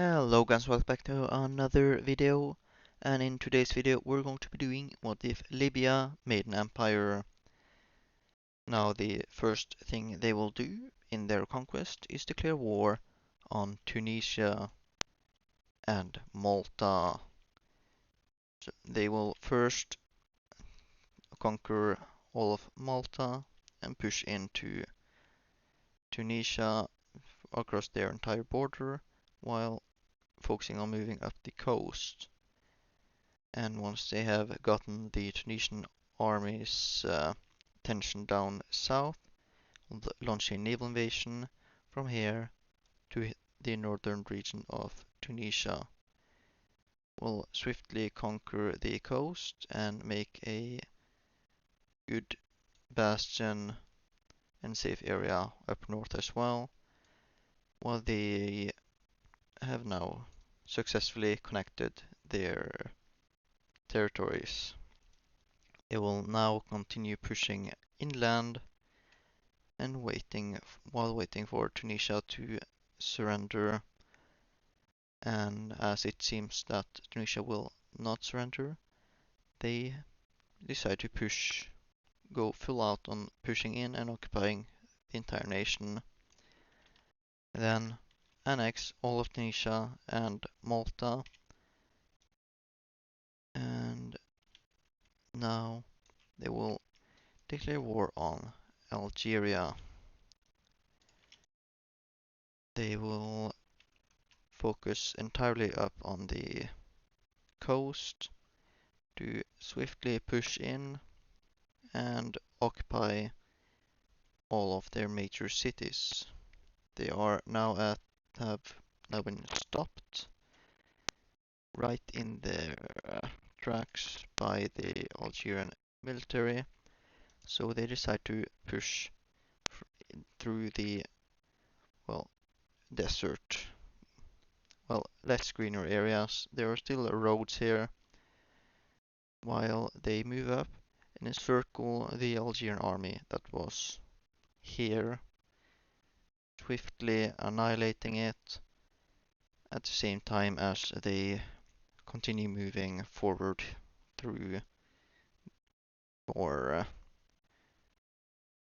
Hello guys, welcome back to another video, and in today's video we're going to be doing what if Libya made an empire. Now the first thing they will do in their conquest is declare war on Tunisia and Malta. So they will first conquer all of Malta and push into Tunisia across their entire border while focusing on moving up the coast. And once they have gotten the Tunisian army's tension down south, launch a naval invasion from here to the northern region of Tunisia. Will swiftly conquer the coast and make a good bastion and safe area up north as well, while they have now successfully connected their territories. They will now continue pushing inland and while waiting for Tunisia to surrender. And as it seems that Tunisia will not surrender, they decide to go full out on pushing in and occupying the entire nation. Then annex all of Tunisia and Malta. And now they will declare war on Algeria. They will focus entirely up on the coast to swiftly push in and occupy all of their major cities. They are have now been stopped right in their tracks by the Algerian military, so they decide to push through the, well, desert, less greener areas. There are still roads here, while they move up and encircle the Algerian army that was here, swiftly annihilating it at the same time as they continue moving forward through more,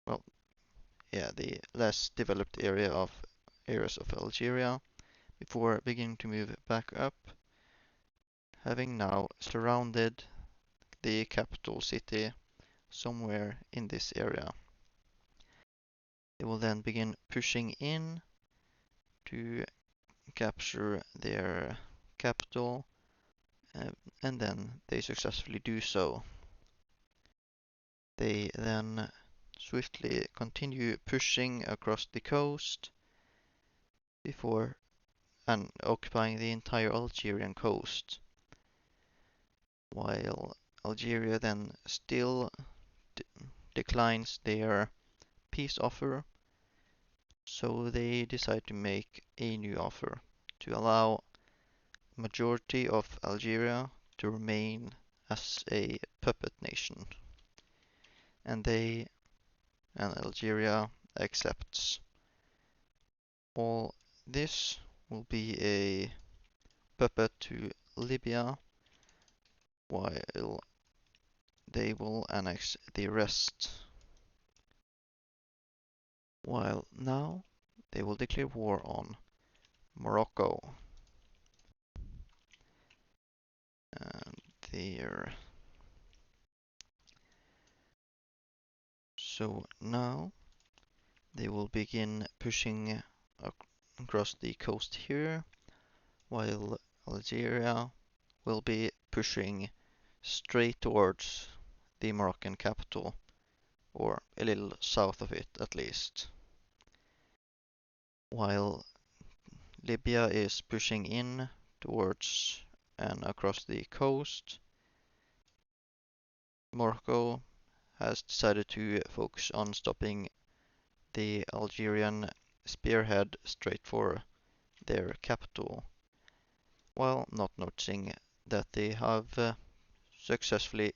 well, yeah, the less developed areas of Algeria before beginning to move back up, having now surrounded the capital city somewhere in this area. They will then begin pushing in to capture their capital, uh, and then they successfully do so. They then swiftly continue pushing across the coast before and occupying the entire Algerian coast, while Algeria then still declines their peace offer, so they decide to make a new offer to allow majority of Algeria to remain as a puppet nation, and Algeria accepts. All this will be a puppet to Libya, while they will annex the rest. While now they will declare war on Morocco. And there. So now they will begin pushing across the coast here, while Algeria will be pushing straight towards the Moroccan capital, or a little south of it at least. While Libya is pushing in towards and across the coast, Morocco has decided to focus on stopping the Algerian spearhead straight for their capital, while not noticing that they have successfully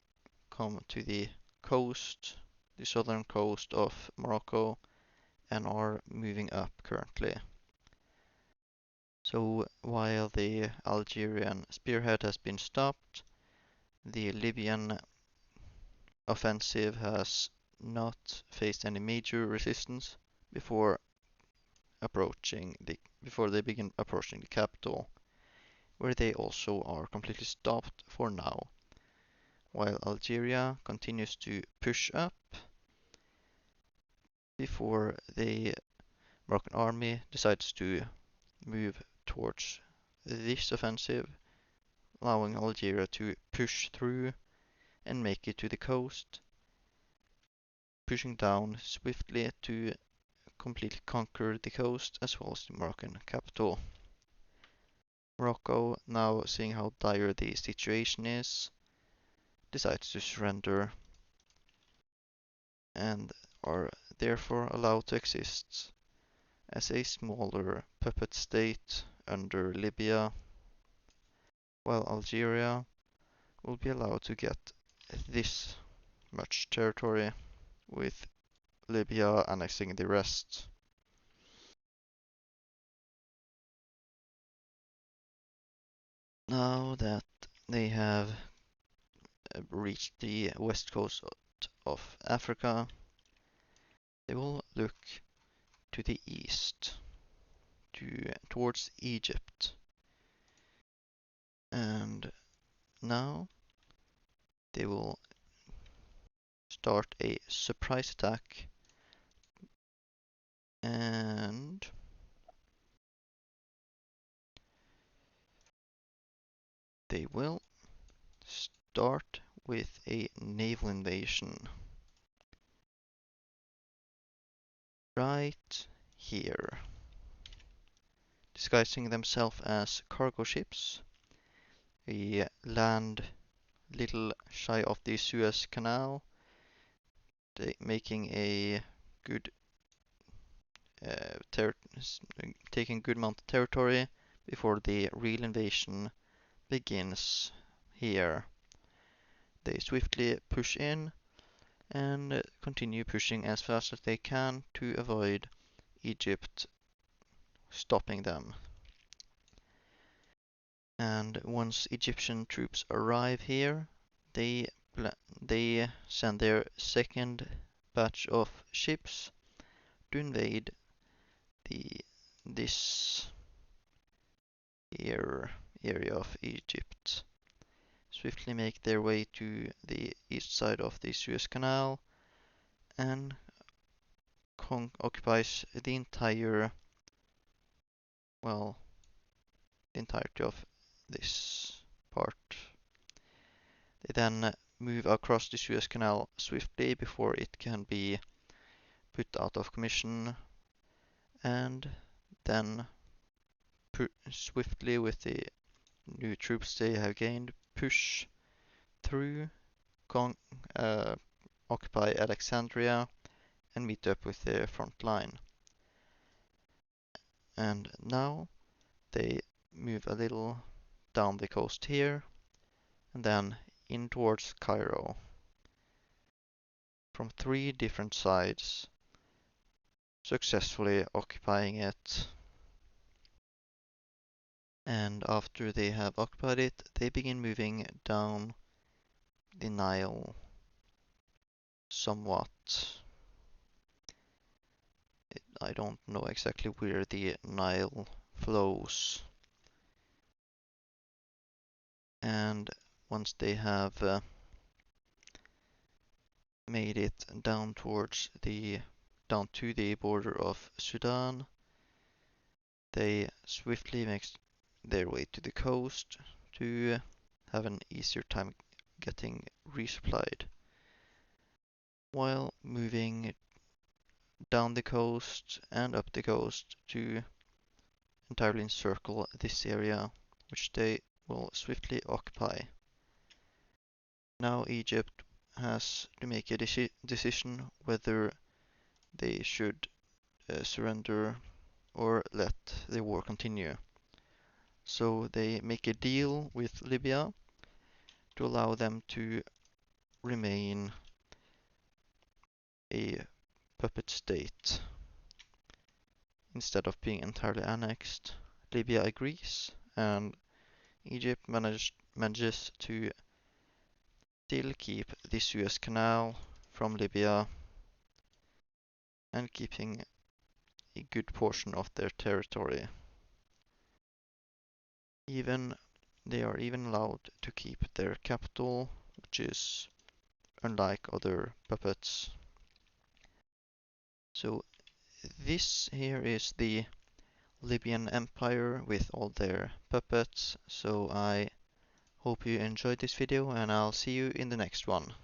come to the coast, the southern coast of Morocco, and are moving up currently. So while the Algerian spearhead has been stopped, the Libyan offensive has not faced any major resistance before before they begin approaching the capital, where they also are completely stopped for now, while Algeria continues to push up before the Moroccan army decides to move towards this offensive, allowing Algeria to push through and make it to the coast, pushing down swiftly to completely conquer the coast as well as the Moroccan capital. Morocco, now seeing how dire the situation is, decides to surrender and are therefore allowed to exist as a smaller puppet state under Libya, while Algeria will be allowed to get this much territory, with Libya annexing the rest. Now that they have reached the west coast of Africa, they will look to the east, towards Egypt. And now they will start a surprise attack, and they will start with a naval invasion right here, disguising themselves as cargo ships. They land little shy of the Suez Canal, making a good taking good amount of territory before the real invasion begins here. They swiftly push in and continue pushing as fast as they can to avoid Egypt stopping them. And once Egyptian troops arrive here, they they send their second batch of ships to invade the this area of Egypt, swiftly make their way to the east side of the Suez Canal and occupies the entire, well, the entirety of this part. They then move across the Suez Canal swiftly before it can be put out of commission, and then swiftly with the new troops they have gained, push through, uh, occupy Alexandria, and meet up with the front line. And now they move a little down the coast here, and then in towards Cairo from 3 different sides, successfully occupying it. And after they have occupied it, they begin moving down the Nile somewhat. I don't know exactly where the Nile flows. And once they have made it down to the border of Sudan, they swiftly make their way to the coast to have an easier time getting resupplied, while moving down the coast and up the coast to entirely encircle this area, which they will swiftly occupy. Now Egypt has to make a decision whether they should surrender or let the war continue. So they make a deal with Libya to allow them to remain a puppet state instead of being entirely annexed Libya agrees, and Egypt manages to still keep the Suez Canal from Libya and keeping a good portion of their territory. Even they are even allowed to keep their capital, which is unlike other puppets. So this here is the Libyan Empire with all their puppets. So I hope you enjoyed this video and I'll see you in the next one.